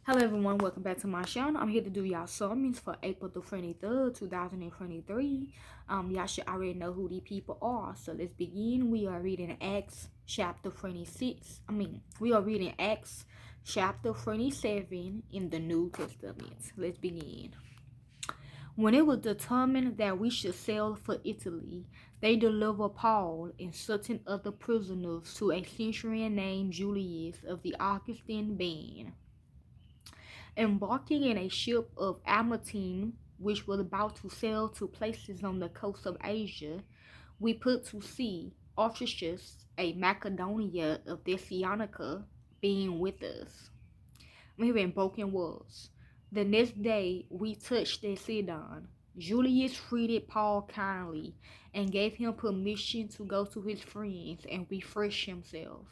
Hello everyone, welcome back to my channel. I'm here to do y'all sermons for April the 23rd, 2023. Y'all should already know who these people are. So let's begin. We are reading Acts chapter 26. We are reading Acts chapter 27 in the New Testament. Let's begin. When it was determined that we should sail for Italy, they delivered Paul and certain other prisoners to a centurion named Julius of the Augustan band. Embarking in a ship of Almatine, which was about to sail to places on the coast of Asia, we put to sea, Archelaus, a Macedonia of Thessalonica, being with us. We have in broken words. The next day we touched at Sidon. Julius treated Paul kindly and gave him permission to go to his friends and refresh himself.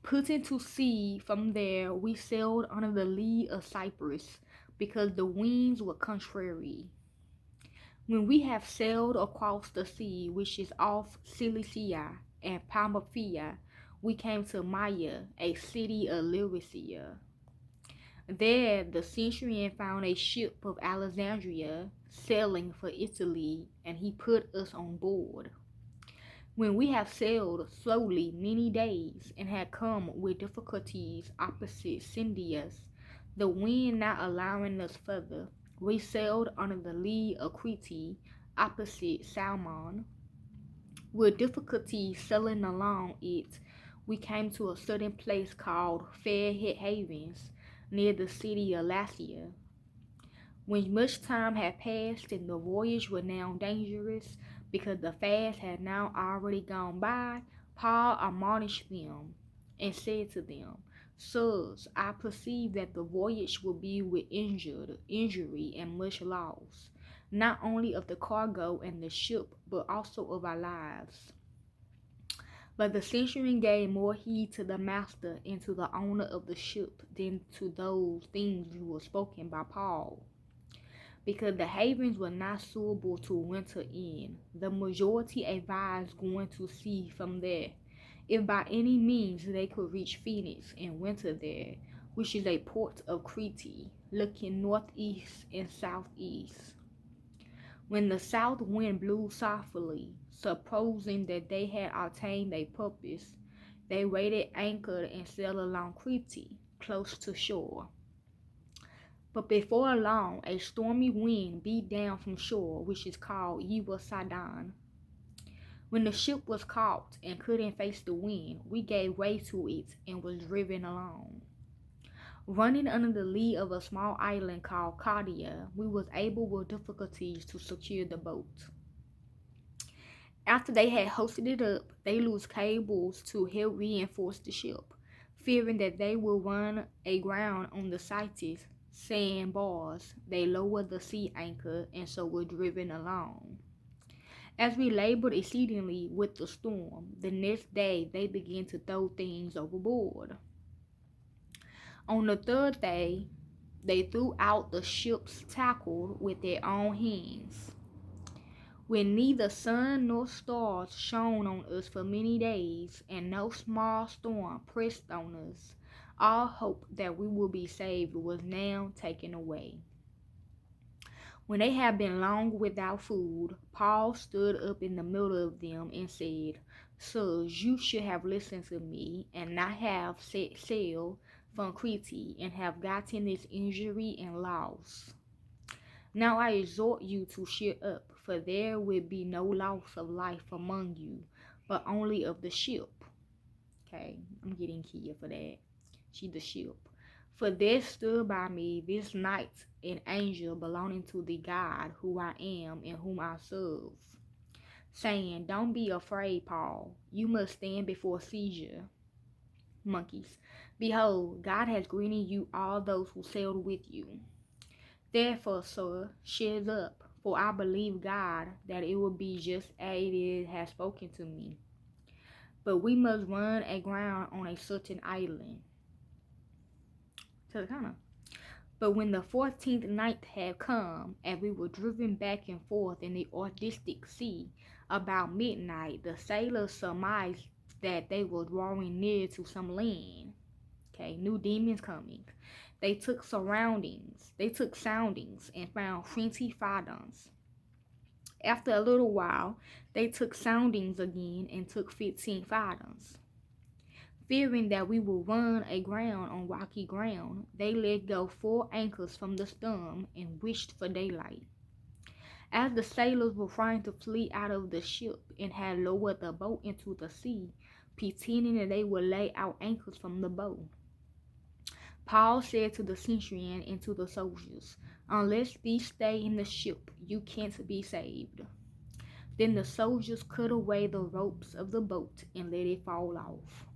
Putting to sea from there, we sailed under the lee of Cyprus, because the winds were contrary. When we have sailed across the sea, which is off Cilicia and Pamphylia, we came to Myra, a city of Lycia. There the centurion found a ship of Alexandria sailing for Italy, and he put us on board. When we have sailed slowly many days, and had come with difficulties opposite Cyndias, the wind not allowing us further, we sailed under the lee of Crete, opposite Salmon. With difficulty sailing along it, we came to a certain place called Fair Havens, near the city of Lasea. When much time had passed and the voyage was now dangerous, because the fast had now already gone by, Paul admonished them and said to them, Sirs, I perceive that the voyage will be with injury and much loss, not only of the cargo and the ship, but also of our lives. But the centurion gave more heed to the master and to the owner of the ship than to those things which were spoken by Paul, because the havens were not suitable to winter in. The majority advised going to sea from there, if by any means they could reach Phoenix and winter there, which is a port of Crete, looking northeast and southeast. When the south wind blew softly, supposing that they had attained a purpose, they weighed anchored and sailed along Crete, close to shore. But before long, a stormy wind beat down from shore, which is called Sidon. When the ship was caught and couldn't face the wind, we gave way to it and was driven along. Running under the lee of a small island called Cardia, we was able with difficulties to secure the boat. After they had hoisted it up, they loosed cables to help reinforce the ship, fearing that they would run aground on the Cites sandbars. They lowered the sea anchor and so were driven along. As we labored exceedingly with the storm, the next day they began to throw things overboard. On the third day, they threw out the ship's tackle with their own hands. When neither sun nor stars shone on us for many days, and no small storm pressed on us, all hope that we would be saved was now taken away. When they had been long without food, Paul stood up in the middle of them and said, Sirs, you should have listened to me, and not have set sail from Crete, and have gotten this injury and loss. Now I exhort you to cheer up, for there will be no loss of life among you, but only of the ship. Okay, I'm getting Kia for that. She the ship. For there stood by me this night an angel belonging to the God who I am and whom I serve, saying, Don't be afraid, Paul. You must stand before Caesar. Monkeys. Behold, God has granted you all those who sailed with you. Therefore, sir, cheer up, for I believe God that it will be just as it has spoken to me. But we must run aground on a certain island. But when the 14th night had come, and we were driven back and forth in the Arctic Sea, about midnight, the sailors surmised that they were drawing near to some land. Okay, new demons coming. They took soundings and found 20 photons. After a little while, they took soundings again and took 15 photons. Fearing that we would run aground on rocky ground, they let go 4 anchors from the storm and wished for daylight. As the sailors were trying to flee out of the ship and had lowered the boat into the sea, pretending that they would lay out anchors from the boat, Paul said to the centurion and to the soldiers, "Unless these stay in the ship, you can't be saved." Then the soldiers cut away the ropes of the boat and let it fall off.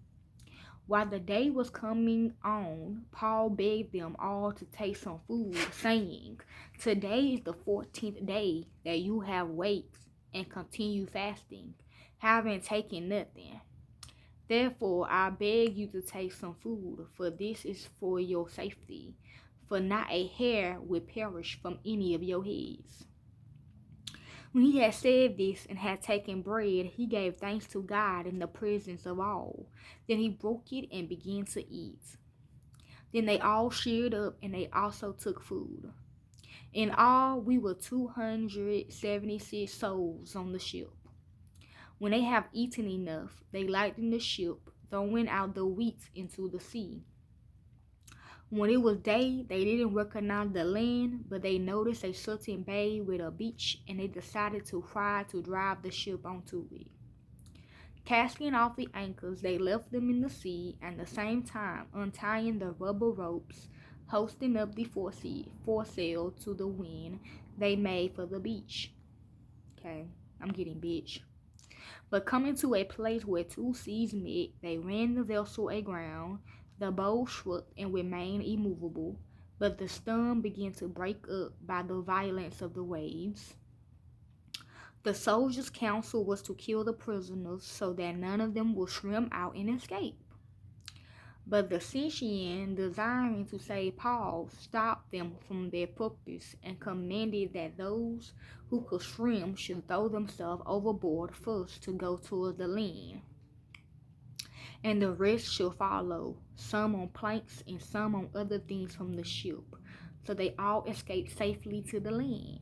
While the day was coming on, Paul begged them all to take some food, saying, "Today is the 14th day that you have waited and continue fasting, having taken nothing. Therefore, I beg you to take some food, for this is for your safety, for not a hair will perish from any of your heads." When he had said this and had taken bread, he gave thanks to God in the presence of all. Then he broke it and began to eat. Then they all cheered up and they also took food. In all, we were 276 souls on the ship. When they have eaten enough, they lightened the ship, throwing out the wheat into the sea. When it was day, they didn't recognize the land, but they noticed a certain bay with a beach, and they decided to try to drive the ship onto it. Casting off the anchors, they left them in the sea, at the same time untying the rubber ropes, hoisting up the foresail to the wind. They made for the beach. Okay, I'm getting bitch. But coming to a place where 2 seas met, they ran the vessel aground. The bow shook and remained immovable, but the storm began to break up by the violence of the waves. The soldiers' counsel was to kill the prisoners so that none of them would swim out and escape. But the centurion, desiring to save Paul, stopped them from their purpose and commanded that those who could swim should throw themselves overboard first to go toward the land, and the rest shall follow, some on planks and some on other things from the ship. So they all escaped safely to the land.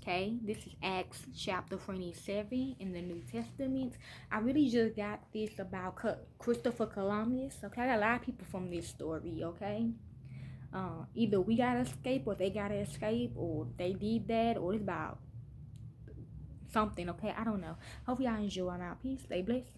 Okay, this is Acts chapter 27 in the New Testament. I really just got this about Christopher Columbus. Okay, I got a lot of people from this story. Okay, either we gotta escape or they gotta escape, or they did that, or it's about something. Okay, I don't know. Hope y'all enjoy. I'm out. Peace. Stay blessed.